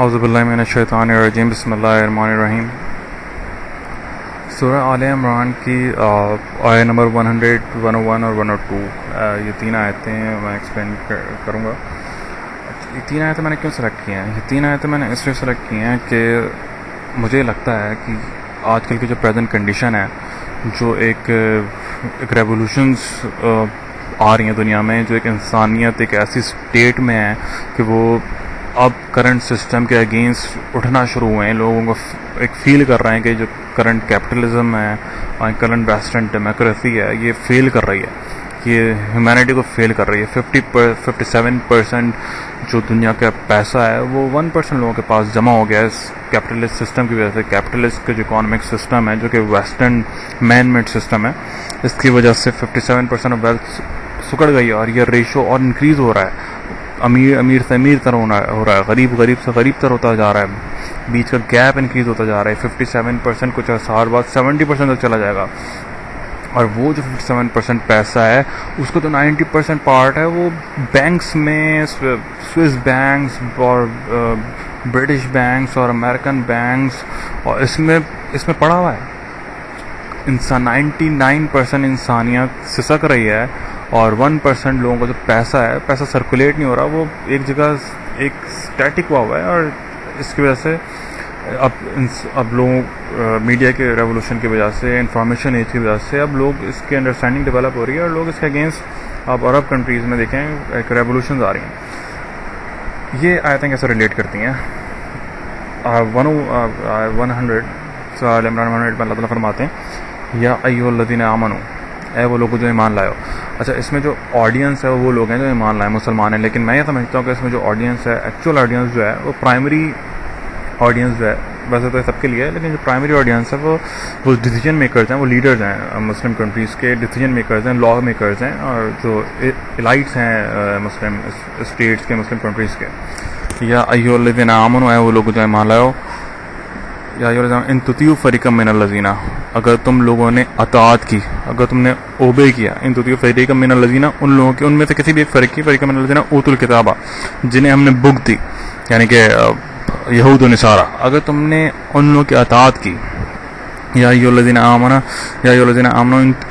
اعوذ باللہ من الشیطان الرجیم، بسم اللہ الرحمن الرحیم۔ سورہ آل عمران کی آیت نمبر 100، 101 اور 102، یہ تین آیتیں میں ایکسپلین کروں گا۔ یہ تین آیتیں میں نے کیوں سلیکٹ کی ہیں؟ یہ تین آیتیں میں نے اس لیے سلیکٹ کی ہیں کہ مجھے لگتا ہے کہ آج کل کی جو پریزنٹ کنڈیشن ہے، جو ایک ریولیوشنز آ رہی ہیں دنیا میں، جو ایک انسانیت ایک ایسی سٹیٹ میں ہے کہ وہ اب کرنٹ سسٹم کے اگینسٹ اٹھنا شروع ہوئے ہیں۔ لوگوں کو ایک فیل کر رہے ہیں کہ جو کرنٹ کیپٹلزم ہے اور کرنٹ ویسٹرن ڈیموکریسی ہے، یہ فیل کر رہی ہے، یہ ہیومینٹی کو فیل کر رہی ہے۔ 57% جو دنیا کا پیسہ ہے وہ 1% لوگوں کے پاس جمع ہو گیا ہے اس کیپٹلسٹ سسٹم کی وجہ سے۔ کیپٹلسٹ کا جو اکانومک سسٹم ہے، جو کہ ویسٹرن مین میڈ سسٹم ہے، اس کی وجہ سے 57% آف ویلتھ سکڑ گئی ہے، اور یہ ریشو اور انکریز ہو رہا ہے۔ امیر سے امیر تر ہو رہا ہے، غریب سے غریب تر ہوتا جا رہا ہے، بیچ کا گیپ انکریز ہوتا جا رہا ہے۔ 57% کچھ سال بعد 70% تک چلا جائے گا، اور وہ جو 57% پیسہ ہے اس کو تو 90% پارٹ ہے وہ بینکس میں، سوئس بینکس اور برٹش بینکس اور امریکن بینکس، اور اس میں پڑا ہوا ہے۔ 99% انسانیت سسک رہی ہے، اور 1% لوگوں کا جو پیسہ سرکولیٹ نہیں ہو رہا، وہ ایک جگہ ایک اسٹیٹک ہوا ہے۔ اور اس کی وجہ سے اب لوگوں میڈیا کے ریولوشن کی وجہ سے، انفارمیشن ایج کی وجہ سے اب لوگ اس کی انڈرسٹینڈنگ ڈیولپ ہو رہی ہے، اور لوگ اس کے اگینسٹ اب عرب کنٹریز میں دیکھیں ایک ریولوشنز آ رہی ہیں۔ یہ آیتیں کیسے ریلیٹ کرتی ہیں؟ 100 سورہ عمران 100 میں اللہ تعالیٰ فرماتے ہیں یا ایھا الذین آمنوا، اے وہ لوگ جو ایمان لائے ہو۔ اچھا، اس میں جو آڈینس ہے وہ لوگ ہیں جو ایمان لائے، مسلمان ہیں، لیکن میں یہ سمجھتا ہوں کہ اس میں جو آڈینس ہے، ایکچوئل آڈینس جو ہے، وہ پرائمری آڈینس جو ہے، ویسے تو سب کے لیے ہے، لیکن جو پرائمری آڈینس ہے وہ ڈیسیجن میکرز ہیں، وہ لیڈرز ہیں، مسلم کنٹریز کے ڈیسیجن میکرز ہیں، لا میکرز ہیں، اور جو الائٹس ہیں مسلم اسٹیٹس کے، مسلم کنٹریز کے۔ یا ایھا الذین آمنوا، اے وہ لوگ جو ایمان لائے ہو، یا ان تطیعوا فریقا من الذین، اگر تم لوگوں نے اطاعت کی، اگر تم نے اوبے کیا، ان تطیعوا فریقا من الذین، ان لوگوں کے، ان میں سے کسی بھی ایک فرق کی، فریقا من الذین اوتوا الکتاب، جنہیں ہم نے بک دی، یعنی کہ یہود و نصارہ، اگر تم نے ان لوگوں کی اطاعت کی، یا ایھا الذین آمنوا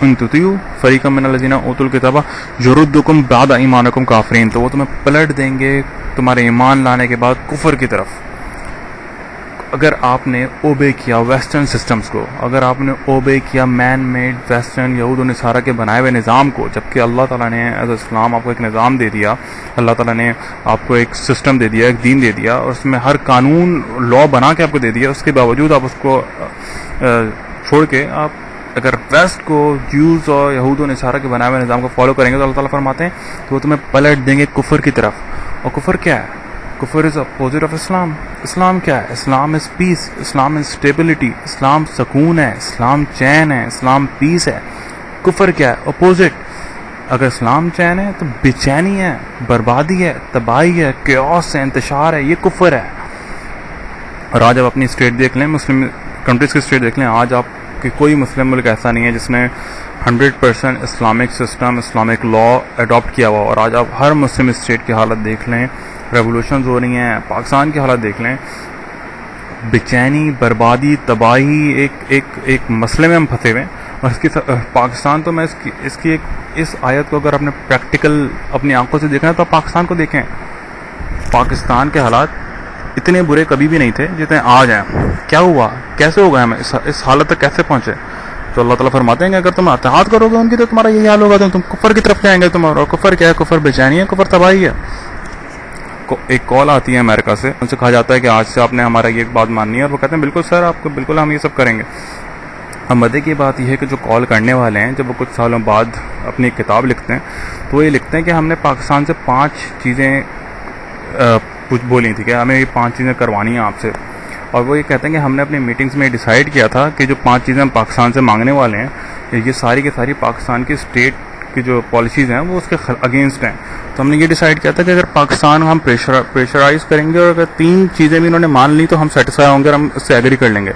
ان تطیعوا فریقا من الذین اوتوا الکتاب یردکم بعد ایمانکم کافرین، تو وہ تمہیں پلٹ دیں گے تمہارے ایمان لانے کے بعد کفر کی طرف۔ اگر آپ نے اوبے کیا ویسٹرن سسٹمز کو، اگر آپ نے اوبے کیا مین میڈ ویسٹرن یہود و نصارہ کے بنائے ہوئے نظام کو، جبکہ اللہ تعالیٰ نے ایز اسلام آپ کو ایک نظام دے دیا، اللہ تعالیٰ نے آپ کو ایک سسٹم دے دیا، ایک دین دے دیا، اور اس میں ہر قانون لا بنا کے آپ کو دے دیا، اس کے باوجود آپ اس کو چھوڑ کے آپ اگر ویسٹ کو، جیوز اور یہود و نصارہ کے بنائے ہوئے نظام کو فالو کریں گے، تو اللہ تعالیٰ فرماتے ہیں کہ وہ تمہیں پلٹ دیں گے کفر کی طرف۔ اور کفر کیا ہے؟ کفر از اپوزٹ آف اسلام۔ اسلام کیا ہے؟ اسلام از پیس، اسلام از اسٹیبلٹی، اسلام سکون ہے، اسلام چین ہے، اسلام پیس ہے۔ کفر کیا ہے؟ اپوزٹ۔ اگر اسلام چین ہے تو بے چینی ہے، بربادی ہے، تباہی ہے، کیوس ہے، انتشار ہے، یہ کفر ہے۔ اور آج آپ اپنی اسٹیٹ دیکھ لیں، مسلم کنٹریز کی اسٹیٹ دیکھ لیں، آج آپ کہ کوئی مسلم ملک ایسا نہیں ہے جس نے 100% Islamic system, Islamic law adopt کیا ہوا، اور آج آپ ہر مسلم اسٹیٹ کی حالت دیکھ لیں، ریولوشنز ہو رہی ہیں، پاکستان کی حالت دیکھ لیں، بے چینی، بربادی، تباہی، ایک مسئلے میں ہم پھنسے ہوئے ہیں۔ اور اس کی پاکستان تو میں اس آیت کو اگر آپ نے پریکٹیکل اپنی آنکھوں سے دیکھنا ہے تو آپ پاکستان کو دیکھیں۔ پاکستان کے حالات اتنے برے کبھی بھی نہیں تھے جتنے آج ہیں۔ کیا ہوا؟ کیسے ہو گئے ہم اس حالت تک کیسے پہنچے؟ تو اللہ تعالیٰ فرماتے ہیں کہ اگر تم اطاعت کرو گے ان کی تو تمہارا یہی حال ہوگا، تم کفر کی طرف جائیں گے۔ تمہارا کفر کیا ہے؟ کفر بے چینی ہے، کفر تباہی ہے۔ ایک کال آتی ہے امریکہ سے، ان سے کہا جاتا ہے کہ آج سے آپ نے ہمارا یہ بات ماننی ہے، اور وہ کہتے ہیں بالکل سر، آپ کو بالکل ہم یہ سب کریں گے۔ اب مزے کی بات یہ ہے کہ جو کال کرنے والے ہیں، جب وہ کچھ سالوں بعد اپنی کتاب لکھتے ہیں تو وہ یہ لکھتے ہیں کہ ہم نے پاکستان سے 5 چیزیں کچھ بولی تھی کہ ہمیں یہ 5 چیزیں کروانی ہیں آپ سے، اور وہ یہ کہتے ہیں کہ ہم نے اپنی میٹنگز میں ڈیسائیڈ کیا تھا کہ جو 5 چیزیں ہم پاکستان سے مانگنے والے ہیں، یہ ساری کی ساری پاکستان کی اسٹیٹ کی جو پالیسیز ہیں وہ اس کے اگینسٹ ہیں۔ تو ہم نے یہ ڈیسائیڈ کیا تھا کہ اگر پاکستان ہم پریشرائز کریں گے، اور اگر 3 چیزیں بھی انہوں نے مان لی تو ہم سیٹسفائی ہوں گے اور ہم اس سے ایگری کر لیں گے۔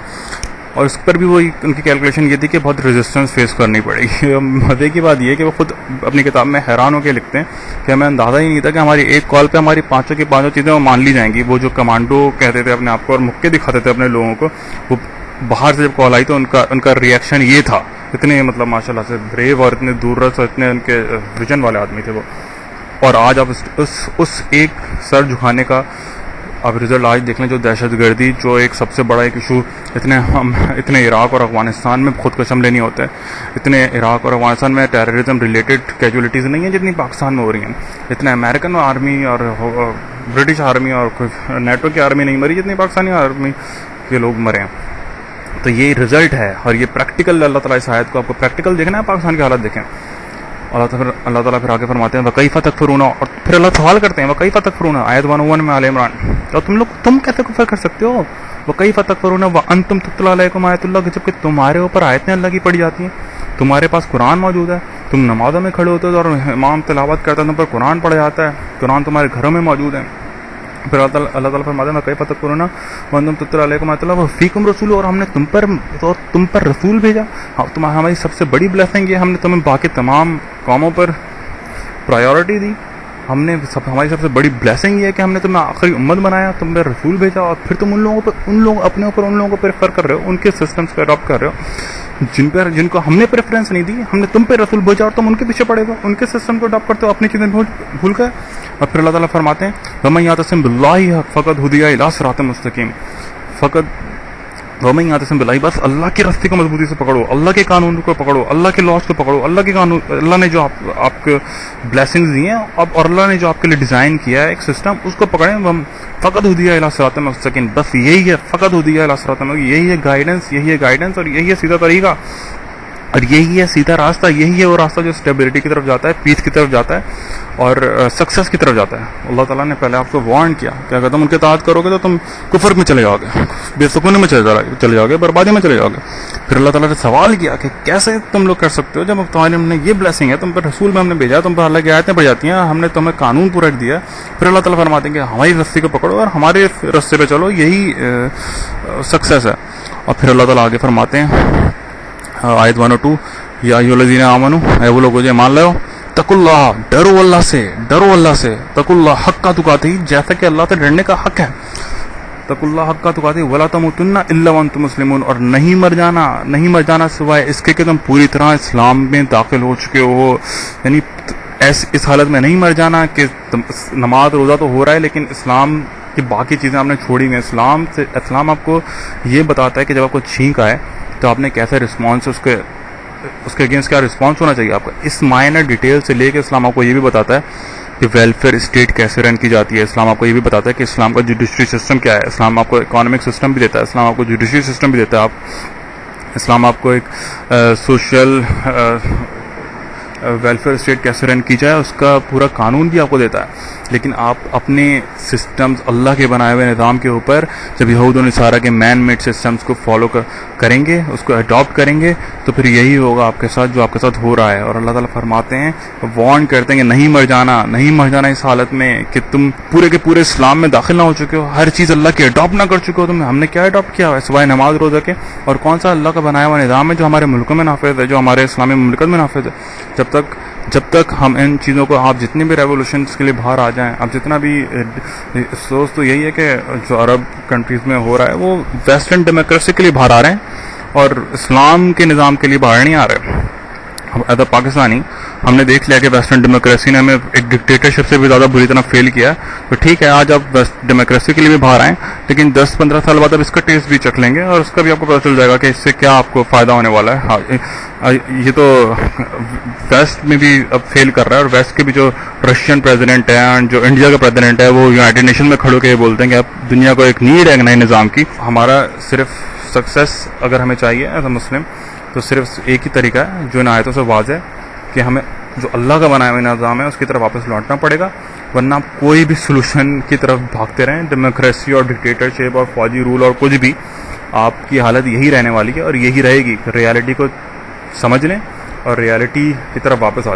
और इस पर भी वही उनकी कैलकुलेशन ये थी कि बहुत रेजिस्टेंस फेस करनी पड़ेगी। मज़े की बात ये है कि वो खुद अपनी किताब में हैरान होकर लिखते हैं कि हमें अंदाज़ा ही नहीं था कि हमारी एक कॉल पे हमारी पाँचों की पाँचों चीज़ें वो मान ली जाएंगी। वो जो कमांडो कहते थे अपने आप को और मुक्के दिखाते थे अपने लोगों को, वो बाहर से जब कॉल आई तो उनका रिएक्शन ये था। इतने मतलब माशाल्लाह से ब्रेव और इतने दूरदर्श और इतने उनके विजन वाले आदमी थे वो। और आज आप उस एक सर झुकाने का अब रिजल्ट आज देख लें। जो दहशतगर्दी, जो एक सबसे बड़ा एक इशू, इतने इराक और अफगानिस्तान में खुदकश हमले नहीं होते, इतने इराक और अफगानिस्तान में टेररिज्म रिलेटेड कैजुअलिटीज़ नहीं है जितनी पाकिस्तान में हो रही हैं। इतने अमेरिकन आर्मी और ब्रिटिश आर्मी और नेटो की आर्मी नहीं मरी जितनी पाकिस्तानी आर्मी के लोग मरे हैं। तो ये रिजल्ट है और ये प्रैक्टिकल अल्लाह ताला इस आयत को आपको प्रैक्टिकल देखना है। पाकिस्तान की हालत देखें। अल्लाह ताला फिर आगे फरमाते हैं वकैफ़ तकफुरूना, और फिर अल्लाह सवाल करते हैं वकैफ़ तकफुरूना, आयत 101 में आले इमरान, और तुम कैसे कुफर कर सकते हो? वकैफ़ तकफुरूना व अंतुम तुतला अलैकुम आयतुल्लाह, जबकि तुम्हारे ऊपर आयतें अल्लाह की पढ़ी जाती हैं, तुम्हारे पास कुरान मौजूद है, तुम नमाज़ों में खड़े होते हो और इमाम तिलावत करता है, तुम पर कुरान पढ़ा जाता है, कुरान तुम्हारे घरों में मौजूद है। फिर अल्लाह ताला फरमाते हैं वकैफ़ तकफुरूना व अंतुम तुतला अलैकुम आयतुल्लाह व फ़ीकुम रसूल, और हमने तुम पर रसूल भेजा। हमारी सबसे बड़ी ब्लेसिंग ये, हमने तुम्हें बाकी तमाम कौमों पर प्रायोरिटी दी। हमारी सबसे बड़ी ब्लेसिंग ये है कि हमने तुम्हें आखिरी उम्मत बनाया, तुम पे रसूल भेजा, और फिर तुम अपने ऊपर उन लोगों को प्रेफर कर रहे हो, उनके सिस्टम्स को अडॉप्ट कर रहे हो जिनको हमने प्रेफरेंस नहीं दी। हमने तुम पे रसूल भेजा और तुम उनके पीछे पड़े हो, उनके सिस्टम को अडॉप्ट करते हो, अपनी चीज़ें भूल गए। और फिर अल्लाह ताला फरमाते हैं वमन यातसिम बिल्लाहि फ़क़द हुदिया इला सिरातिन मुस्तक़ीम, वमन यातसिम बिल्लाहि, बस अल्लाह की रस्सी को मजबूती से पकड़ो, अल्लाह के कानून को पकड़ो, अल्लाह के लॉज को पकड़ो, अल्लाह ने जो आपके ब्लेसिंग्स दी हैं और अल्लाह ने जो आपके लिए डिज़ाइन किया है एक सिस्टम, उसको पकड़ें। फ़क़द हुदिया इला सिरातिन मुस्तक़ीम, बस यही है फ़क़द हुदिया इला सिरातिन मुस्तक़ीम, यही है गाइडेंस और यही है सीधा तरीका और यही है सीधा रास्ता, यही है वो रास्ता जो स्टेबिलिटी की तरफ जाता है, पीस की तरफ जाता है और सक्सेस की तरफ जाता है। अल्लाह ताला ने पहले आपको वार्न किया कि अगर तुम उनके इताअत करोगे तो तुम कुफर में चले जाओगे, बेसुकूनी में चले जाओगे, बर्बादी में चले जाओगे। फिर अल्लाह ताला ने सवाल किया कि कैसे तुम लोग कर सकते हो जब तुम्हारे हमने ये ब्लेसिंग है, तुम पर रसूल में हमने भेजा, तुम पर अल्लाह की आयतें पढ़ जाती हैं, हमने तुम्हें कानून पूरा दिया। फिर अल्लाह ताला फरमाते हैं कि हमारी रस्सी को पकड़ो और हमारे रस्ते पे चलो, यही सक्सेस है। और फिर अल्लाह ताला आगे फरमाते हैं आयत 102, या अय्युहल्लज़ीना आमनू, ऐ वो लोग जो ईमान लाओ, तकुल्लाह, डरो अल्लाह से, तकुल्लाह हक्का तुकातिही, जैसा कि अल्लाह से डरने का हक है, तकुल्लाह हक्का तुकातिही वला तमूतुन्ना इल्ला व अंतुम मुस्लिमून, और नहीं मर जाना सिवाय इसके कि तुम पूरी तरह इस्लाम में दाखिल हो चुके हो। यानी इस हालत में नहीं मर जाना कि नमाज रोज़ा तो हो रहा है लेकिन इस्लाम की बाकी चीज़ें आपने छोड़ी हुई। इस्लाम आपको ये बताता है कि जब आपको छींक आए तो आपने कैसे रिस्पॉन्स, उसके अगेंस्ट क्या रिस्पॉन्स होना चाहिए आपका। इस माइनर डिटेल से लेकर इस्लाम आपको ये भी बताता है कि वेलफेयर स्टेट कैसे रन की जाती है। इस्लाम आपको ये भी बताता है कि इस्लाम का जुडिशरी सिस्टम क्या है। इस्लाम आपको इकोनॉमिक सिस्टम भी देता है, इस्लाम आपको जुडिशरी सिस्टम भी देता है। इस्लाम आपको एक सोशल वेलफेयर स्टेट कैसे रन की जाए उसका पूरा कानून भी आपको देता है। लेकिन आप अपने सिस्टम्स, अल्लाह के बनाए हुए निज़ाम के ऊपर जब यहूद और नसारा के मैन मेड सिस्टम्स को फॉलो करेंगे, उसको अडॉप्ट करेंगे, तो फिर यही होगा आपके साथ जो आपके साथ हो रहा है। और अल्लाह ताला फरमाते हैं, वार्न करते हैं कि नहीं मर जाना इस हालत में कि तुम पूरे के पूरे इस्लाम में दाखिल ना हो चुके हो, हर चीज़ अल्लाह की अडॉप्ट ना कर चुके हो। हमने क्या अडॉप्ट किया है सिवाय नमाज रोज़ा के? और कौन सा अल्लाह का बनाया हुआ निज़ाम है जो हमारे मुल्कों में नाफिज है, जो हमारे इस्लामी मुल्कों में नाफिज है? जब तक हम इन चीज़ों को, आप जितने भी रेवोल्यूशंस के लिए बाहर आ जाएं, आप जितना भी सोच, तो यही है कि जो अरब कंट्रीज़ में हो रहा है वो वेस्टर्न डेमोक्रेसी के लिए बाहर आ रहे हैं और इस्लाम के निज़ाम के लिए बाहर नहीं आ रहे। एज अ पाकिस्तानी हमने देख लिया कि वेस्टर्न डेमोक्रेसी ने हमें एक डिक्टेटरशिप से भी ज़्यादा बुरी तरह फेल किया है। तो ठीक है, आज आप वेस्ट डेमोक्रेसी के लिए भी बाहर आएँ, लेकिन 10-15 साल बाद आप इसका टेस्ट भी चख लेंगे और उसका भी आपको पता चल जाएगा कि इससे क्या आपको फ़ायदा होने वाला है। हाँ, ये तो वेस्ट में भी अब फेल कर रहा है और वेस्ट के भी जो रशियन प्रेसिडेंट है और जो इंडिया का प्रेसिडेंट है वो यूनाइटेड नेशन में खड़े होकर बोलते हैं कि अब दुनिया को एक नीड है नए निज़ाम की। हमारा सिर्फ सक्सेस अगर हमें चाहिए एज अ मुस्लिम तो सिर्फ एक ही तरीका है जो इन आयतों से वाज़ है कि हमें जो अल्लाह का बनाया हुआ निज़ाम है उसकी तरफ वापस लौटना पड़ेगा, वरना आप कोई भी सोल्यूशन की तरफ भागते रहें, डेमोक्रेसी और डिक्टेटरशिप और फौजी रूल और कुछ भी, आपकी हालत यही रहने वाली है और यही रहेगी। रियलिटी को समझ लें और रियलिटी की तरफ वापस आ